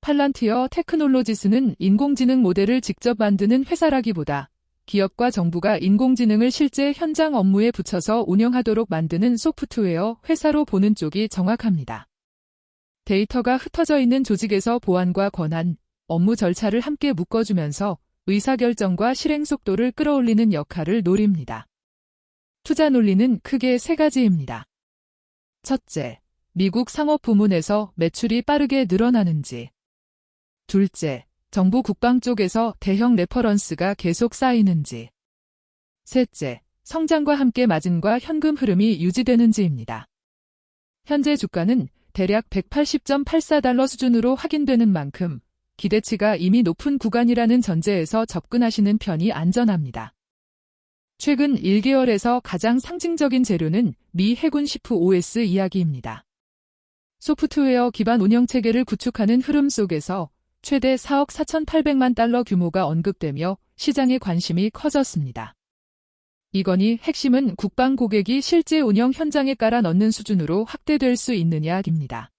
팔란티어 테크놀로지스는 인공지능 모델을 직접 만드는 회사라기보다 기업과 정부가 인공지능을 실제 현장 업무에 붙여서 운영하도록 만드는 소프트웨어 회사로 보는 쪽이 정확합니다. 데이터가 흩어져 있는 조직에서 보안과 권한, 업무 절차를 함께 묶어주면서 의사결정과 실행 속도를 끌어올리는 역할을 노립니다. 투자 논리는 크게 세 가지입니다. 첫째, 미국 상업 부문에서 매출이 빠르게 늘어나는지. 둘째, 정부 국방 쪽에서 대형 레퍼런스가 계속 쌓이는지. 셋째, 성장과 함께 마진과 현금 흐름이 유지되는지입니다. 현재 주가는 대략 180.84달러 수준으로 확인되는 만큼 기대치가 이미 높은 구간이라는 전제에서 접근하시는 편이 안전합니다. 최근 1개월에서 가장 상징적인 재료는 미 해군 시프 OS 이야기입니다. 소프트웨어 기반 운영체계를 구축하는 흐름 속에서 최대 4억 4,800만 달러 규모가 언급되며 시장의 관심이 커졌습니다. 이 건의 핵심은 국방 고객이 실제 운영 현장에 깔아 넣는 수준으로 확대될 수 있느냐입니다.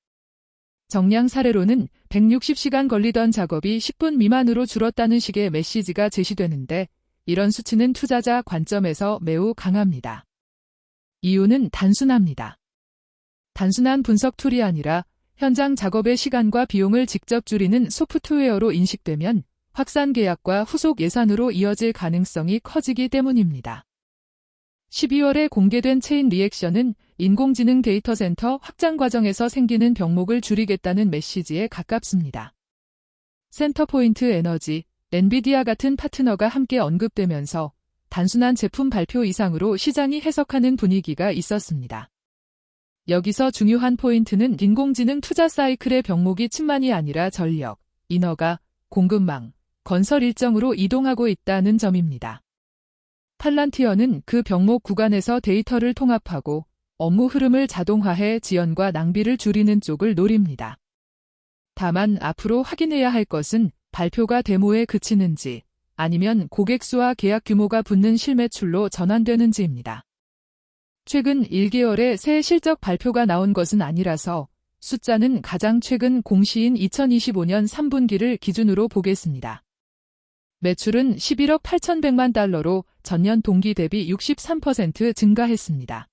정량 사례로는 160시간 걸리던 작업이 10분 미만으로 줄었다는 식의 메시지가 제시되는데 이런 수치는 투자자 관점에서 매우 강합니다. 이유는 단순합니다. 단순한 분석 툴이 아니라 현장 작업의 시간과 비용을 직접 줄이는 소프트웨어로 인식되면 확산 계약과 후속 예산으로 이어질 가능성이 커지기 때문입니다. 12월에 공개된 체인 리액션은 인공지능 데이터 센터 확장 과정에서 생기는 병목을 줄이겠다는 메시지에 가깝습니다. 센터포인트 에너지, 엔비디아 같은 파트너가 함께 언급되면서 단순한 제품 발표 이상으로 시장이 해석하는 분위기가 있었습니다. 여기서 중요한 포인트는 인공지능 투자 사이클의 병목이 층만이 아니라 전력, 인허가, 공급망, 건설 일정으로 이동하고 있다는 점입니다. 팔란티어는 그 병목 구간에서 데이터를 통합하고 업무 흐름을 자동화해 지연과 낭비를 줄이는 쪽을 노립니다. 다만 앞으로 확인해야 할 것은 발표가 데모에 그치는지 아니면 고객 수와 계약 규모가 붙는 실매출로 전환되는지입니다. 최근 1개월에 새 실적 발표가 나온 것은 아니라서 숫자는 가장 최근 공시인 2025년 3분기를 기준으로 보겠습니다. 매출은 11억 8,100만 달러로 전년 동기 대비 63% 증가했습니다.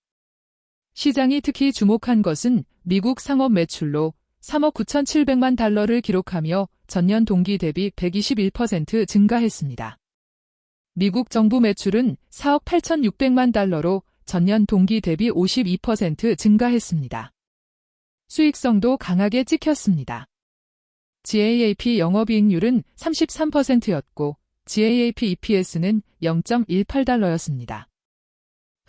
시장이 특히 주목한 것은 미국 상업 매출로 3억 9,700만 달러를 기록하며 전년 동기 대비 121% 증가했습니다. 미국 정부 매출은 4억 8,600만 달러로 전년 동기 대비 52% 증가했습니다. 수익성도 강하게 찍혔습니다. GAAP 영업이익률은 33%였고 GAAP EPS는 0.18달러였습니다.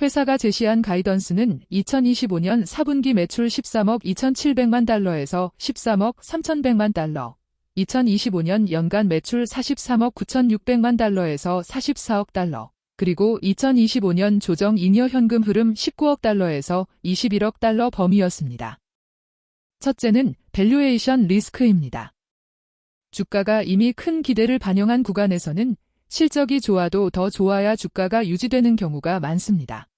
회사가 제시한 가이던스는 2025년 4분기 매출 13억 2,700만 달러에서 13억 3,100만 달러, 2025년 연간 매출 43억 9,600만 달러에서 44억 달러, 그리고 2025년 조정 잉여 현금 흐름 19억 달러에서 21억 달러 범위였습니다. 첫째는 밸류에이션 리스크입니다. 주가가 이미 큰 기대를 반영한 구간에서는 실적이 좋아도 더 좋아야 주가가 유지되는 경우가 많습니다.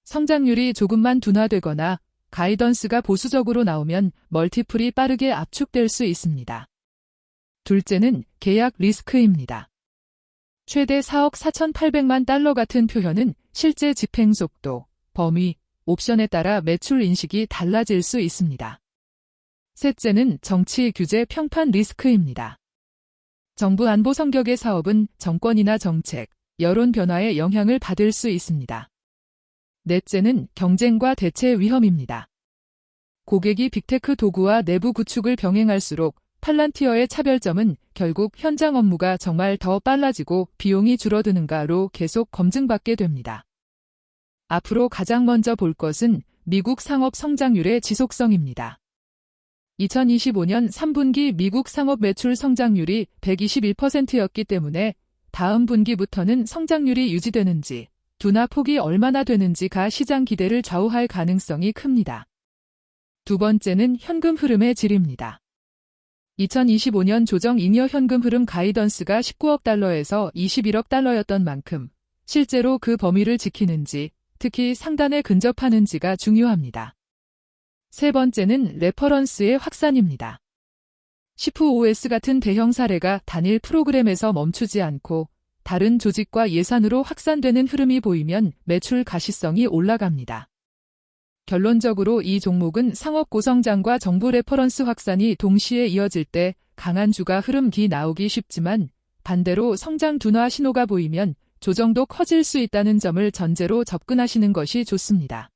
성장률이 조금만 둔화되거나 가이던스가 보수적으로 나오면 멀티플이 빠르게 압축될 수 있습니다. 둘째는 계약 리스크입니다. 최대 4억 4,800만 달러 같은 표현은 실제 집행 속도, 범위, 옵션에 따라 매출 인식이 달라질 수 있습니다. 셋째는 정치 규제 평판 리스크입니다. 정부 안보 성격의 사업은 정권이나 정책, 여론 변화에 영향을 받을 수 있습니다. 넷째는 경쟁과 대체 위험입니다. 고객이 빅테크 도구와 내부 구축을 병행할수록 팔란티어의 차별점은 결국 현장 업무가 정말 더 빨라지고 비용이 줄어드는가로 계속 검증받게 됩니다. 앞으로 가장 먼저 볼 것은 미국 상업 성장률의 지속성입니다. 2025년 3분기 미국 상업 매출 성장률이 121%였기 때문에 다음 분기부터는 성장률이 유지되는지, 둔화 폭이 얼마나 되는지가 시장 기대를 좌우할 가능성이 큽니다. 두 번째는 현금 흐름의 질입니다. 2025년 조정 잉여 현금 흐름 가이던스가 19억 달러에서 21억 달러였던 만큼 실제로 그 범위를 지키는지, 특히 상단에 근접하는지가 중요합니다. 세 번째는 레퍼런스의 확산입니다. 시프OS 같은 대형 사례가 단일 프로그램에서 멈추지 않고 다른 조직과 예산으로 확산되는 흐름이 보이면 매출 가시성이 올라갑니다. 결론적으로 이 종목은 상업 고성장과 정부 레퍼런스 확산이 동시에 이어질 때 강한 주가 흐름기 나오기 쉽지만 반대로 성장 둔화 신호가 보이면 조정도 커질 수 있다는 점을 전제로 접근하시는 것이 좋습니다.